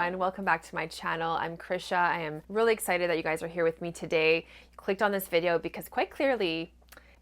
everyone, welcome back to my channel. I'm Krisha. I am really excited that you guys are here with me today. You clicked on this video because quite clearly,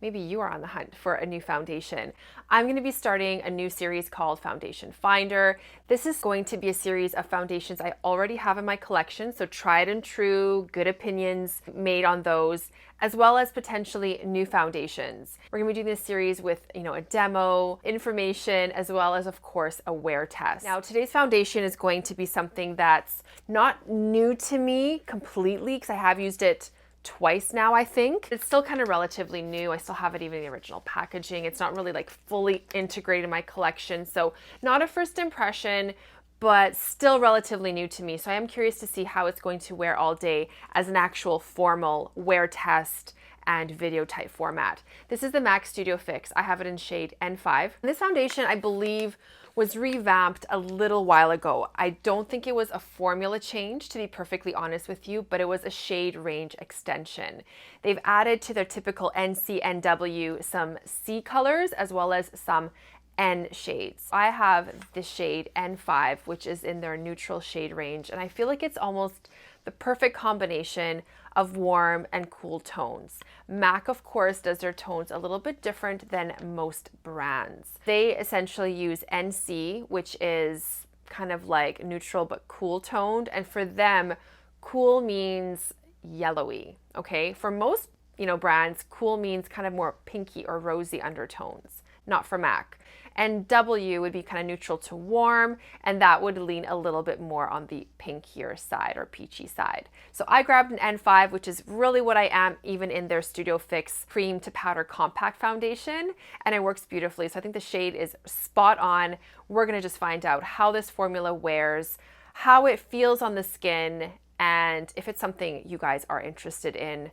maybe you are on the hunt for a new foundation. I'm going to be starting a new series called Foundation Finder. This is going to be a series of foundations I already have in my collection, so tried and true, good opinions made on those, as well as potentially new foundations. We're going to be doing this series with, a demo, information, as well as, of course, a wear test. Now, today's foundation is going to be something that's not new to me completely because I have used it twice now, I think. It's still kind of relatively new. I still have it even in the original packaging. It's not really like fully integrated in my collection. So not a first impression, but still relatively new to me. So I am curious to see how it's going to wear all day as an actual formal wear test and video type format. This is the MAC Studio Fix. I have it in shade N5. This foundation, I believe, was revamped a little while ago. I don't think it was a formula change, to be perfectly honest with you, but it was a shade range extension. They've added to their typical NC, NW some C colors as well as some N shades. I have the shade N5, which is in their neutral shade range, and I feel like it's almost the perfect combination of warm and cool tones. MAC, of course, does their tones a little bit different than most brands. They essentially use NC, which is kind of like neutral but cool toned, and for them, cool means yellowy, okay? For most, brands, cool means kind of more pinky or rosy undertones, not for MAC. And W would be kind of neutral to warm, and that would lean a little bit more on the pinkier side or peachy side. So I grabbed an N5, which is really what I am even in their Studio Fix cream to powder compact foundation, and it works beautifully. So I think the shade is spot on. We're gonna just find out how this formula wears, how it feels on the skin, and if it's something you guys are interested in,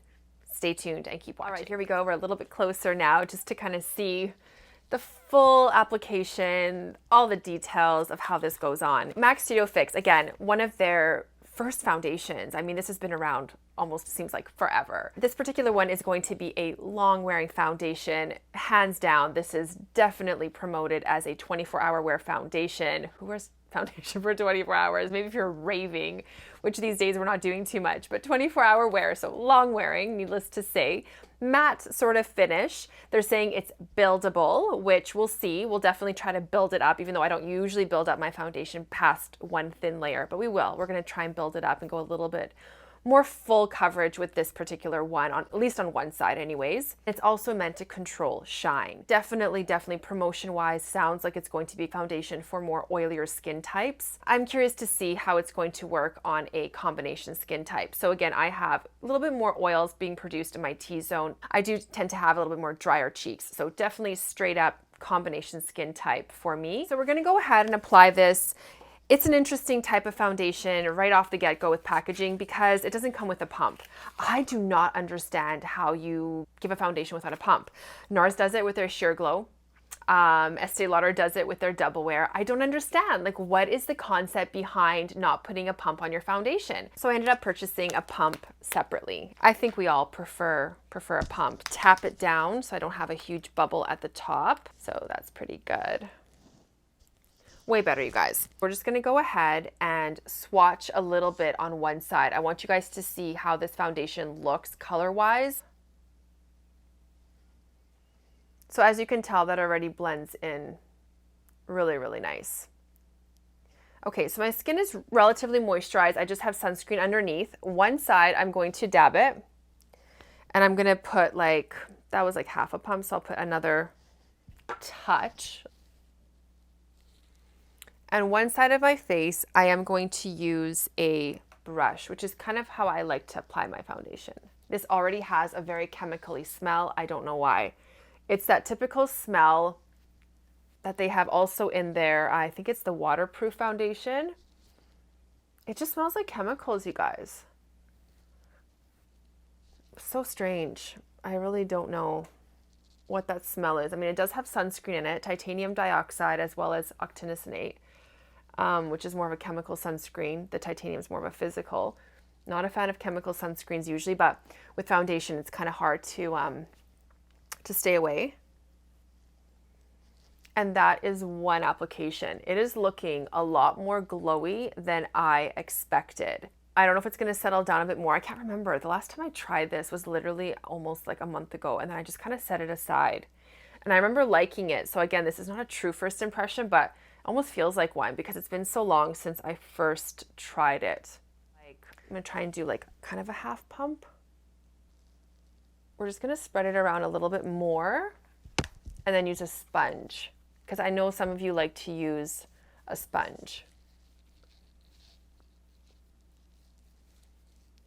stay tuned and keep watching. All right, here we go. We're a little bit closer now just to kind of see the full application, all the details of how this goes on. MAC Studio Fix, again, one of their first foundations. I mean, this has been around almost seems like forever. This particular one is going to be a long wearing foundation. Hands down, this is definitely promoted as a 24-hour wear foundation. Who wears foundation for 24 hours? Maybe if you're raving, which these days we're not doing too much, but 24-hour wear, so long wearing, needless to say. Matte sort of finish. They're saying it's buildable, which we'll see. We'll definitely try to build it up, even though I don't usually build up my foundation past one thin layer, but we will. We're going to try and build it up and go a little bit more full coverage with this particular one, at least on one side anyways. It's also meant to control shine. Definitely promotion-wise, sounds like it's going to be foundation for more oilier skin types. I'm curious to see how it's going to work on a combination skin type. So again, I have a little bit more oils being produced in my T-zone. I do tend to have a little bit more drier cheeks, so definitely straight up combination skin type for me. So we're gonna go ahead and apply this. It's an interesting type of foundation right off the get-go with packaging because it doesn't come with a pump. I do not understand how you give a foundation without a pump. NARS does it with their Sheer Glow. Estee Lauder does it with their Double Wear. I don't understand, like, what is the concept behind not putting a pump on your foundation? So I ended up purchasing a pump separately. I think we all prefer a pump. Tap it down so I don't have a huge bubble at the top. So that's pretty good. Way better, you guys. We're just gonna go ahead and swatch a little bit on one side. I want you guys to see how this foundation looks color-wise. So as you can tell, that already blends in really, really nice. Okay, so my skin is relatively moisturized. I just have sunscreen underneath. One side, I'm going to dab it, and I'm gonna put that was like half a pump, so I'll put another touch. And one side of my face, I am going to use a brush, which is kind of how I like to apply my foundation. This already has a very chemically smell. I don't know why. It's that typical smell that they have also in there. I think it's the waterproof foundation. It just smells like chemicals, you guys. So strange. I really don't know what that smell is. I mean, it does have sunscreen in it, titanium dioxide, as well as octinosinate. Which is more of a chemical sunscreen. The titanium is more of a physical. Not a fan of chemical sunscreens usually, but with foundation, it's kind of hard to stay away. And that is one application. It is looking a lot more glowy than I expected. I don't know if it's going to settle down a bit more. I can't remember. The last time I tried this was literally almost like a month ago, and then I just kind of set it aside. And I remember liking it. So again, this is not a true first impression, but it almost feels like one because it's been so long since I first tried it. Like, I'm going to try and do like kind of a half pump. We're just going to spread it around a little bit more and then use a sponge, because I know some of you like to use a sponge.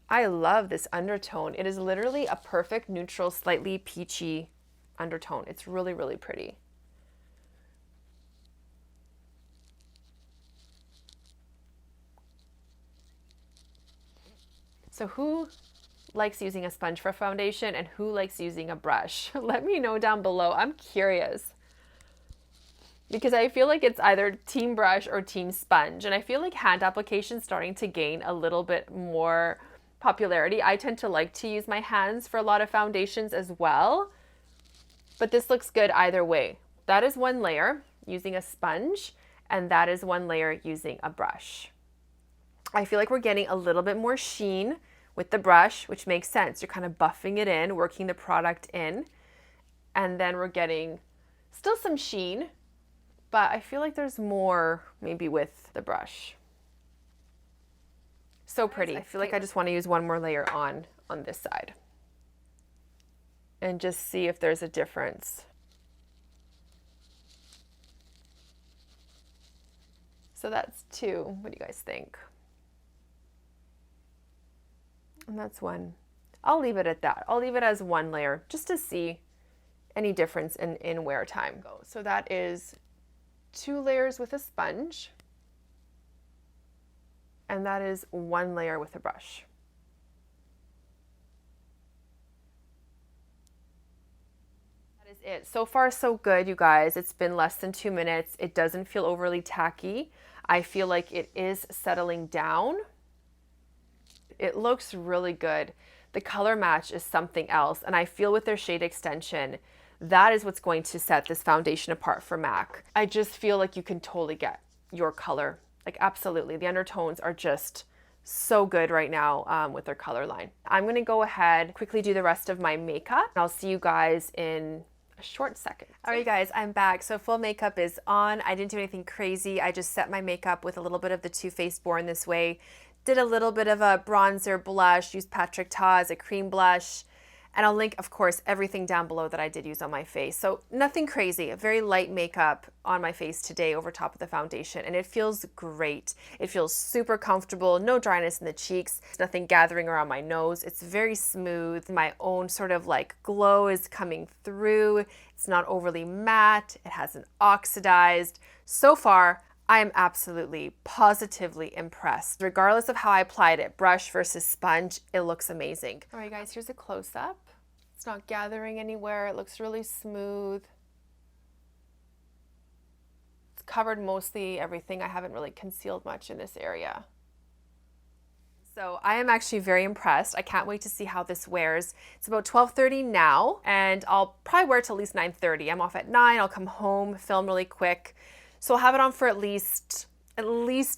I love this undertone. It is literally a perfect neutral, slightly peachy undertone. It's really, really pretty. So who likes using a sponge for foundation and who likes using a brush? Let me know down below. I'm curious, because I feel like it's either team brush or team sponge. And I feel like hand application is starting to gain a little bit more popularity. I tend to like to use my hands for a lot of foundations as well, but this looks good either way. That is one layer using a sponge, and that is one layer using a brush. I feel like we're getting a little bit more sheen with the brush, which makes sense. You're kind of buffing it in, working the product in, and then we're getting still some sheen, but I feel like there's more maybe with the brush. So pretty. I feel like I just want to use one more layer on this side and just see if there's a difference. So that's two. What do you guys think? And that's one. I'll leave it at that. I'll leave it as one layer just to see any difference in wear time. So that is 2 layers with a sponge, and that is 1 layer with a brush. That is it. So far, so good, you guys. It's been less than 2 minutes. It doesn't feel overly tacky. I feel like it is settling down. It looks really good. The color match is something else, and I feel with their shade extension, that is what's going to set this foundation apart for MAC. I just feel like you can totally get your color. Like, absolutely. The undertones are just so good right now with their color line. I'm going to go ahead, quickly do the rest of my makeup, and I'll see you guys in a short second. All right, guys, I'm back. So full makeup is on. I didn't do anything crazy. I just set my makeup with a little bit of the Too Faced Born This Way. Did a little bit of a bronzer blush, used Patrick Ta as a cream blush. And I'll link, of course, everything down below that I did use on my face. So nothing crazy, a very light makeup on my face today over top of the foundation. And it feels great. It feels super comfortable, no dryness in the cheeks, nothing gathering around my nose. It's very smooth. My own sort of like glow is coming through. It's not overly matte. It hasn't oxidized. So far, I am absolutely, positively impressed. Regardless of how I applied it, brush versus sponge, it looks amazing. All right, guys, here's a close-up. It's not gathering anywhere. It looks really smooth. It's covered mostly everything. I haven't really concealed much in this area. So I am actually very impressed. I can't wait to see how this wears. It's about 12:30 now, and I'll probably wear it till at least 9:30. I'm off at 9. I'll come home, film really quick. So I'll have it on for at least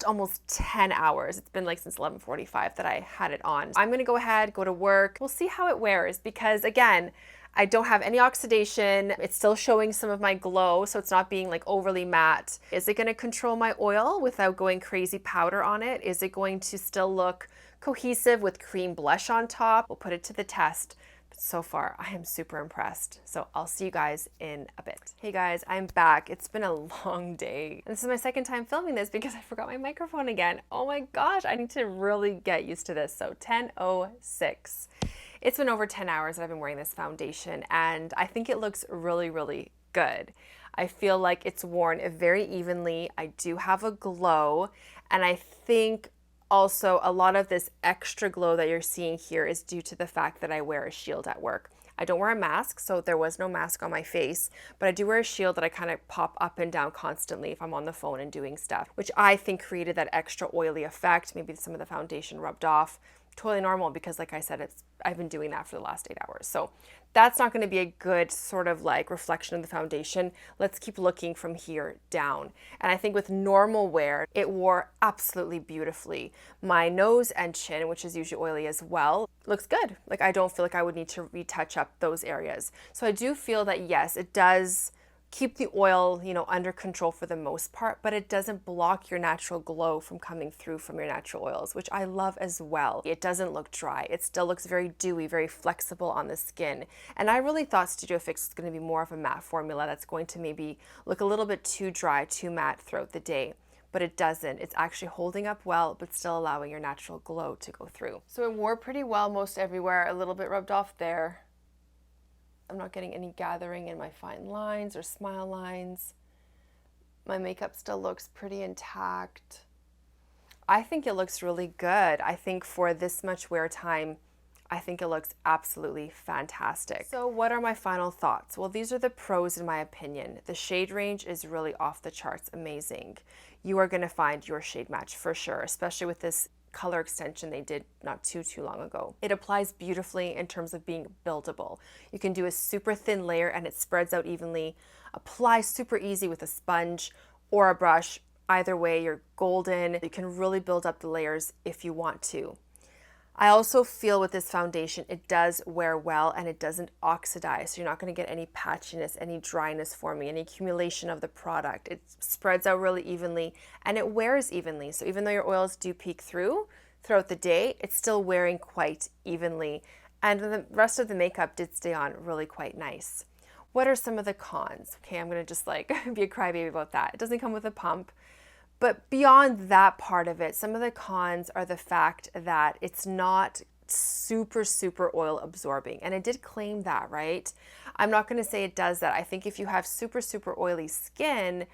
almost 10 hours. It's been like since 11:45 that I had it on. I'm gonna go ahead, go to work. We'll see how it wears because again, I don't have any oxidation. It's still showing some of my glow, so it's not being like overly matte. Is it gonna control my oil without going crazy powder on it? Is it going to still look cohesive with cream blush on top? We'll put it to the test. So far, I am super impressed. So I'll see you guys in a bit. Hey guys, I'm back. It's been a long day. And this is my second time filming this because I forgot my microphone again. Oh my gosh, I need to really get used to this. So 10:06. It's been over 10 hours that I've been wearing this foundation and I think it looks really, really good. I feel like it's worn very evenly. I do have a glow, and I think also, a lot of this extra glow that you're seeing here is due to the fact that I wear a shield at work. I don't wear a mask, so there was no mask on my face, but I do wear a shield that I kind of pop up and down constantly if I'm on the phone and doing stuff, which I think created that extra oily effect. Maybe some of the foundation rubbed off. Totally normal because like I said, I've been doing that for the last 8 hours. So that's not going to be a good sort of like reflection of the foundation. Let's keep looking from here down. And I think with normal wear, it wore absolutely beautifully. My nose and chin, which is usually oily as well, looks good. Like I don't feel like I would need to retouch up those areas. So I do feel that yes, it does keep the oil, under control for the most part, but it doesn't block your natural glow from coming through from your natural oils, which I love as well. It doesn't look dry. It still looks very dewy, very flexible on the skin. And I really thought Studio Fix was going to be more of a matte formula that's going to maybe look a little bit too dry, too matte throughout the day. But it doesn't. It's actually holding up well, but still allowing your natural glow to go through. So it wore pretty well most everywhere, a little bit rubbed off there. I'm not getting any gathering in my fine lines or smile lines. My makeup still looks pretty intact. I think it looks really good. I think for this much wear time, I think it looks absolutely fantastic. So what are my final thoughts? Well, these are the pros in my opinion. The shade range is really off the charts amazing. You are gonna find your shade match for sure, especially with this color extension they did not too long ago. It applies beautifully in terms of being buildable. You can do a super thin layer and it spreads out evenly. Apply super easy with a sponge or a brush. Either way, you're golden. You can really build up the layers if you want to. I also feel with this foundation, it does wear well and it doesn't oxidize. So you're not going to get any patchiness, any dryness forming, any accumulation of the product. It spreads out really evenly and it wears evenly. So even though your oils do peek throughout the day, it's still wearing quite evenly. And the rest of the makeup did stay on really quite nice. What are some of the cons? Okay, I'm going to just like be a crybaby about that. It doesn't come with a pump. But beyond that part of it, some of the cons are the fact that it's not super oil absorbing. And it did claim that, right? I'm not going to say it does that. I think if you have super oily skin,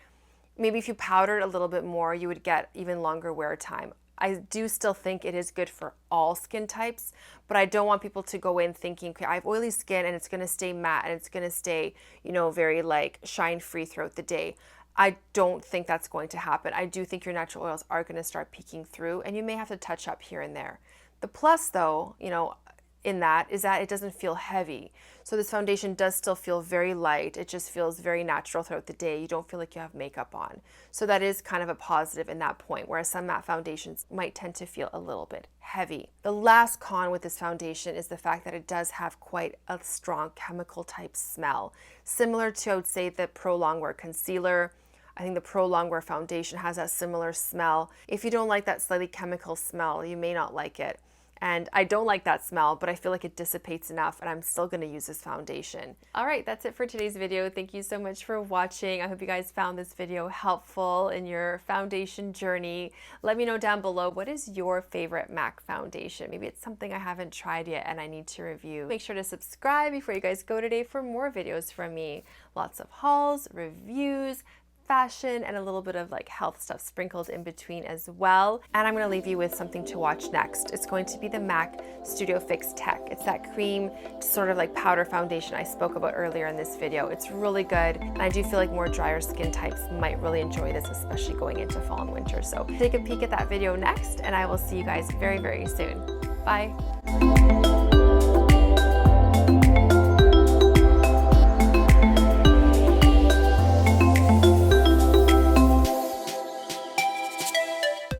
maybe if you powdered a little bit more, you would get even longer wear time. I do still think it is good for all skin types, but I don't want people to go in thinking, okay, I have oily skin and it's going to stay matte and it's going to stay, very like shine free throughout the day. I don't think that's going to happen. I do think your natural oils are going to start peeking through and you may have to touch up here and there. The plus though, in that is that it doesn't feel heavy. So this foundation does still feel very light. It just feels very natural throughout the day. You don't feel like you have makeup on. So that is kind of a positive in that point, whereas some matte foundations might tend to feel a little bit heavy. The last con with this foundation is the fact that it does have quite a strong chemical type smell. Similar to, I would say, the Pro Longwear Concealer. I think the Pro Longwear Foundation has that similar smell. If you don't like that slightly chemical smell, you may not like it. And I don't like that smell, but I feel like it dissipates enough and I'm still going to use this foundation. All right, that's it for today's video. Thank you so much for watching. I hope you guys found this video helpful in your foundation journey. Let me know down below, what is your favorite MAC foundation? Maybe it's something I haven't tried yet and I need to review. Make sure to subscribe before you guys go today for more videos from me. Lots of hauls, reviews, fashion, and a little bit of like health stuff sprinkled in between as well. And I'm going to leave you with something to watch next. It's going to be the MAC Studio Fix Tech. It's that cream sort of like powder foundation I spoke about earlier in this video. It's really good and I do feel like more drier skin types might really enjoy this, especially going into fall and winter. So take a peek at that video next and I will see you guys very soon. Bye.